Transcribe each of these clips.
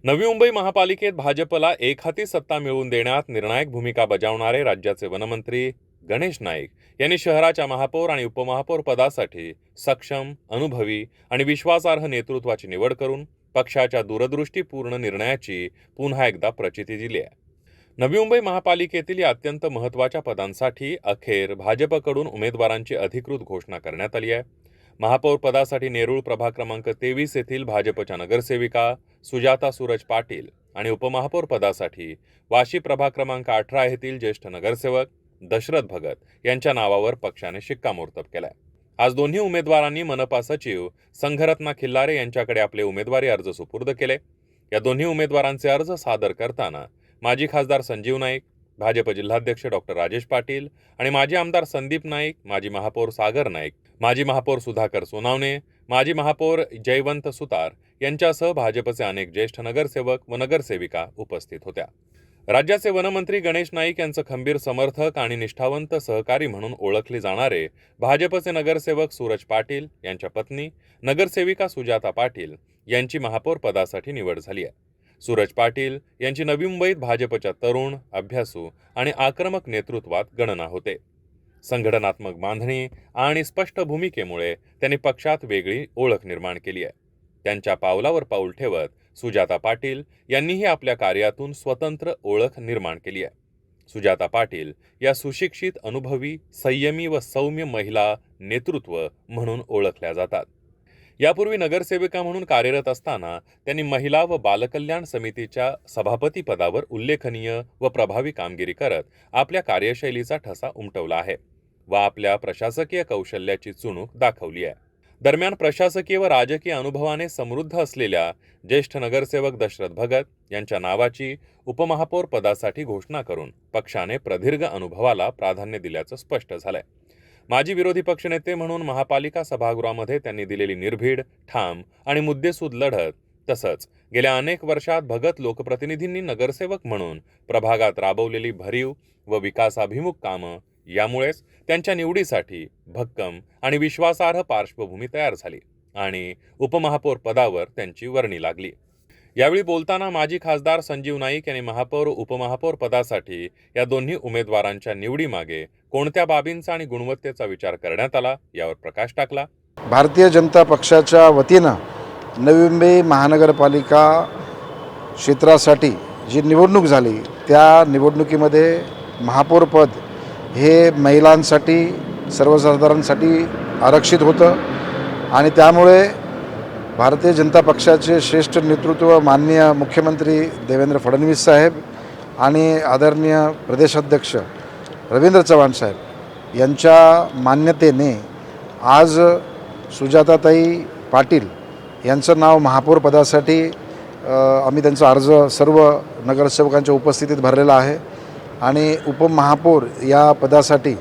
नवी मुंबई महापालिकेत भाजपला एकहाती सत्ता मिळवून देण्यात निर्णायक भूमिका बजावणारे राज्याचे वनमंत्री गणेश नाईक यांनी शहराच्या महापौर आणि उपमहापौर पदासाठी सक्षम, अनुभवी आणि विश्वासार्ह नेतृत्वाची निवड करून पक्षाच्या दूरदृष्टीपूर्ण निर्णयाची पुन्हा एकदा प्रचिती दिली आहे. नवी मुंबई महापालिकेतील या अत्यंत महत्त्वाच्या पदांसाठी अखेर भाजपकडून उमेदवारांची अधिकृत घोषणा करण्यात आली आहे. महापौर पदासाठी नेरूळ प्रभाग क्रमांक 23 येथील भाजपच्या नगरसेविका सुजाता सूरज पाटील आणि उपमहापौर पदासाठी वाशी प्रभाग क्रमांक 18 येथील ज्येष्ठ नगरसेवक दशरथ भगत यांच्या नावावर पक्षाने शिक्कामोर्तब केलाय. आज दोन्ही उमेदवारांनी मनपा सचिव संघरत्ना खिल्लारे यांच्याकडे आपले उमेदवारी अर्ज सुपूर्द केले. या दोन्ही उमेदवारांचे अर्ज सादर करताना माजी खासदार संजीव नाईक, भाजप जिल्हाध्यक्ष डॉक्टर राजेश पाटील आणि माजी आमदार संदीप नाईक, माजी महापौर सागर नाईक, माजी महापौर सुधाकर सोनावणे, माजी महापौर जयवंत सुतार यांच्यासह भाजपचे अनेक ज्येष्ठ नगरसेवक व नगरसेविका उपस्थित होत्या. राज्याचे वनमंत्री गणेश नाईक यांचं खंबीर समर्थक आणि निष्ठावंत सहकारी म्हणून ओळखले जाणारे भाजपचे नगरसेवक सूरज पाटील यांच्या पत्नी नगरसेविका सुजाता पाटील यांची महापौर पदासाठी निवड झाली आहे. सूरज पाटील यांची नवी मुंबईत भाजपच्या तरुण, अभ्यासू आणि आक्रमक नेतृत्वात गणना होते. संघटनात्मक बांधणी आणि स्पष्ट भूमिकेमुळे त्यांनी पक्षात वेगळी ओळख निर्माण केली आहे. त्यांच्या पावलावर पाऊल ठेवत सुजाता पाटील यांनीही आपल्या कार्यातून स्वतंत्र ओळख निर्माण केली आहे. सुजाता पाटील या सुशिक्षित, अनुभवी, संयमी व सौम्य महिला नेतृत्व म्हणून ओळखल्या जातात. यापूर्वी नगरसेविका म्हणून कार्यरत असताना त्यांनी महिला व बालकल्याण समितीच्या सभापती पदावर उल्लेखनीय व प्रभावी कामगिरी करत आपल्या कार्यशैलीचा ठसा उमटवला आहे व आपल्या प्रशासकीय कौशल्याची चुणूक दाखवली आहे. दरम्यान प्रशासकीय व राजकीय अनुभवाने समृद्ध असलेल्या ज्येष्ठ नगरसेवक दशरथ भगत यांच्या नावाची उपमहापौर पदासाठी घोषणा करून पक्षाने प्रदीर्घ अनुभवाला प्राधान्य दिल्याचं स्पष्ट झालंय. माजी विरोधी पक्षनेते म्हणून महापालिका सभागृहामध्ये त्यांनी दिलेली निर्भीड, ठाम आणि मुद्देसूद लढत, तसंच गेल्या अनेक वर्षात भगत लोकप्रतिनिधींनी नगरसेवक म्हणून प्रभागात राबवलेली भरीव व विकासाभिमुख कामं यामुळेच त्यांच्या निवडीसाठी भक्कम आणि विश्वासार्ह पार्श्वभूमी तयार झाली आणि उपमहापौर पदावर त्यांची वर्णी लागली. यावेळी बोलताना माजी खासदार संजीव नाईक यांनी महापौर उपमहापौर पदासाठी या दोन्ही उमेदवारांच्या निवडीमागे कोणत्या बाबींचा आणि गुणवत्तेचा विचार करण्यात आला यावर प्रकाश टाकला. भारतीय जनता पक्षाच्या वतीनं नवी मुंबई महानगरपालिका क्षेत्रासाठी जी निवडणूक झाली त्या निवडणुकीमध्ये महापौर पद हे महिलांसाठी, सर्वसाधारणसाठी आरक्षित होतं आणि त्यामुळे भारतीय जनता पक्षाचे श्रेष्ठ नेतृत्व माननीय मुख्यमंत्री देवेंद्र फडणवीस साहेब आणि आदरणीय प्रदेशाध्यक्ष रवींद्र चव्हाण साहेब यांच्या मान्यतेने आज सुजाताताई पाटील यांचं नाव महापौर पदासाठी आम्ही त्यांचा अर्ज सर्व नगरसेवकांच्या उपस्थितीत भरलेला आहे आणि उपमहापौर या पदासाठी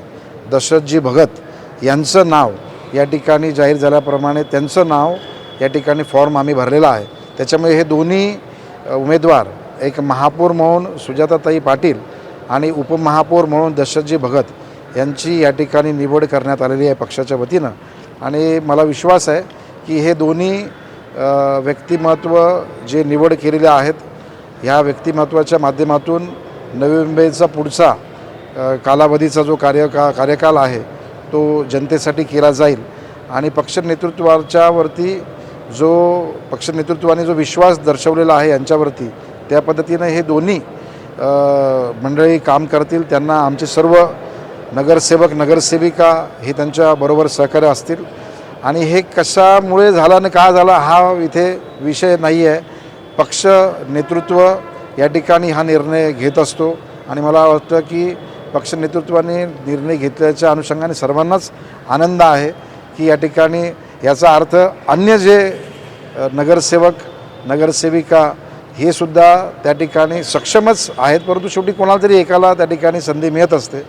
दशरथजी भगत यांचं नाव या ठिकाणी जाहीर झाल्याप्रमाणे त्यांचं नाव या ठिकाणी फॉर्म आम्ही भरलेला आहे. त्याच्यामुळे हे दोन्ही उमेदवार, एक महापौर म्हणून सुजाताताई पाटील आणि उपमहापौर म्हणून दशरथजी भगत यांची या ठिकाणी निवड करण्यात आलेली आहे पक्षाच्या वतीनं आणि मला विश्वास आहे की हे दोन्ही व्यक्तिमत्व जे निवड केलेले आहेत ह्या व्यक्तिमत्वाच्या माध्यमातून नवी मुंबईचा पुढचा कालावधीचा जो कार्यकाल आहे तो जनतेसाठी केला जाईल आणि पक्ष नेतृत्वाच्यावरती जो पक्ष नेतृत्वाने जो विश्वास दर्शवलेला आहे यांच्यावरती त्या पद्धतीनं हे दोन्ही मंडळी काम करतील. त्यांना आमचे सर्व नगरसेवक नगरसेविका हे त्यांच्याबरोबर सहकार्य असतील आणि हे कशामुळे झालं आणि का झाला हा इथे विषय नाही आहे. पक्ष नेतृत्व या ठिकाणी हा निर्णय घेत असतो आणि मला वाटतं की पक्ष नेतृत्वाने निर्णय घेतल्याच्या अनुषंगाने सर्वांनाच आनंद आहे की या ठिकाणी याचा अर्थ अन्य जे नगरसेवक नगरसेविका हे सुद्धा त्या ठिकाणी सक्षमच आहेत, परंतु शेवटी कोणाला तरी एकाला त्या ठिकाणी संधी मिळत असते.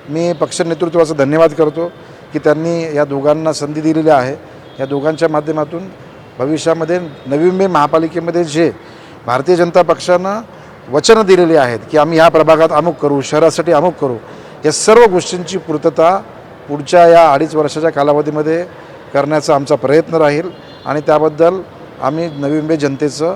मी पक्ष नेतृत्वाचा धन्यवाद करतो की त्यांनी या दोघांना संधी दिलेली आहे. या दोघांच्या माध्यमातून भविष्यामध्ये नवी मुंबई महापालिकेमध्ये जे भारतीय जनता पक्षानं वचनं दिलेली आहेत की आम्ही ह्या प्रभागात अमुक करू, शहरासाठी अमुक करू, या सर्व गोष्टींची पूर्तता पुढच्या या 2.5 वर्षाच्या कालावधीमध्ये करण्याचा आमचा प्रयत्न राहील आणि त्याबद्दल आम्ही नवी मुंबई जनतेचं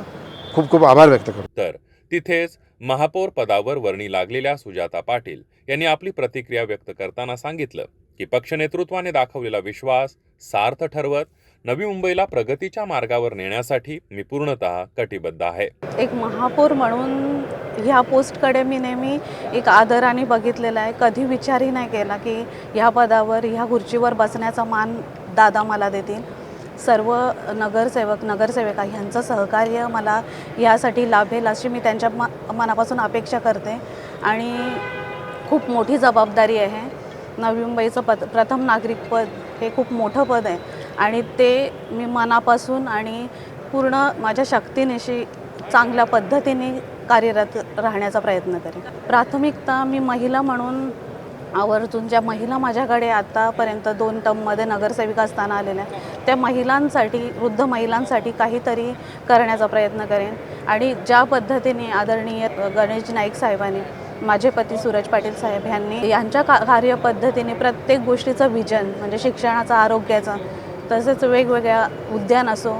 खूप खूप आभार व्यक्त करतो. तर तिथेच महापौर पदावर वर्णी लागलेल्या सुजाता पाटील यांनी आपली प्रतिक्रिया व्यक्त करताना सांगितलं की पक्ष नेतृत्वाने दाखवलेला विश्वास सार्थ ठरवत नवी मुंबईला प्रगतीच्या मार्गावर नेण्यासाठी मी पूर्णतः कटिबद्ध आहे. एक महापौर म्हणून ह्या पोस्टकडे मी नेहमी एक आदराने बघितलेला आहे. कधी विचारही नाही केला की ह्या पदावर ह्या खुर्चीवर बसण्याचा मान दादा मला देतील. सर्व नगरसेविका ह्यांचं सहकार्य मला यासाठी लाभेल अशी मी त्यांच्या मनापासून अपेक्षा करते. आणि खूप मोठी जबाबदारी आहे. नवी मुंबईचं प्रथम नागरिक पद हे खूप मोठं पद आहे आणि ते मी मनापासून आणि पूर्ण माझ्या शक्तीनिशी चांगल्या पद्धतीने कार्यरत राहण्याचा प्रयत्न करेन. प्राथमिकता मी महिला म्हणून आवर्जून ज्या महिला माझ्याकडे आतापर्यंत 2 टर्ममध्ये नगरसेविका असताना आलेल्या त्या महिलांसाठी, वृद्ध महिलांसाठी काहीतरी करण्याचा प्रयत्न करेन. आणि ज्या पद्धतीने आदरणीय गणेश नाईक साहेबांनी, माझे पती सूरज पाटील साहेब यांनी यांच्या कार्यपद्धतीने प्रत्येक गोष्टीचं विजन म्हणजे शिक्षणाचं, आरोग्याचं, तसेच वेगवेगळ्या उद्यान असो,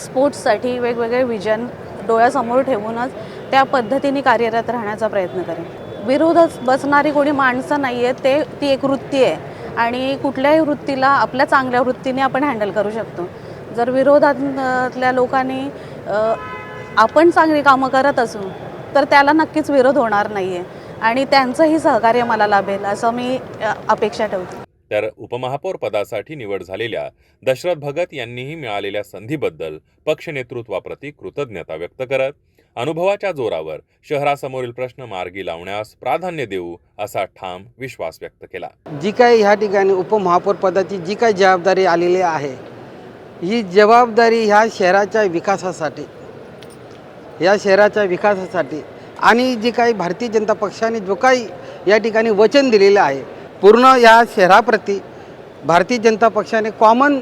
स्पोर्ट्ससाठी वेगवेगळे विजन डोळ्यासमोर ठेवूनच त्या पद्धतीने कार्यरत राहण्याचा प्रयत्न करेन. विरोधात बसणारी कोणी माणसं नाही आहेत, ती एक वृत्ती आहे आणि कुठल्याही वृत्तीला आपल्या चांगल्या वृत्तीने आपण हँडल करू शकतो. जर विरोधातल्या लोकांनी आपण चांगली कामं करत असू तर त्याला नक्कीच विरोध होणार नाही आहे आणि त्यांचंही सहकार्य मला लाभेल असं मी अपेक्षा ठेवते. तर उपमहापौर पदासाठी निवड झालेल्या दशरथ भगत यांनीही मिळालेल्या संधीबद्दल पक्ष नेतृत्वाप्रती कृतज्ञता व्यक्त करत अनुभवाच्या जोरावर शहरासमोरील प्रश्न मार्गी लावण्यास प्राधान्य देऊ असा ठाम विश्वास व्यक्त केला. जी काही ह्या ठिकाणी उपमहापौर पदाची जी काही जबाबदारी आलेली आहे, ही जबाबदारी ह्या शहराच्या विकासासाठी आणि जी काही भारतीय जनता पक्षाने जो काही या ठिकाणी वचन दिलेलं आहे, पूर्ण या शहराप्रती भारतीय जनता पक्षाने कॉमन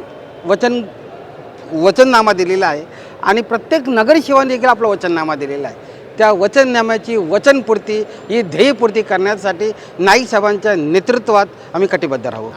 वचननामा दिलेला आहे आणि प्रत्येक नगरसेवकाने देखील आपला वचननामा दिलेला आहे. त्या वचननाम्याची वचनपूर्ती ही ध्येयपूर्ती करण्यासाठी नाईक साहेबांच्या नेतृत्वात आम्ही कटिबद्ध राहू.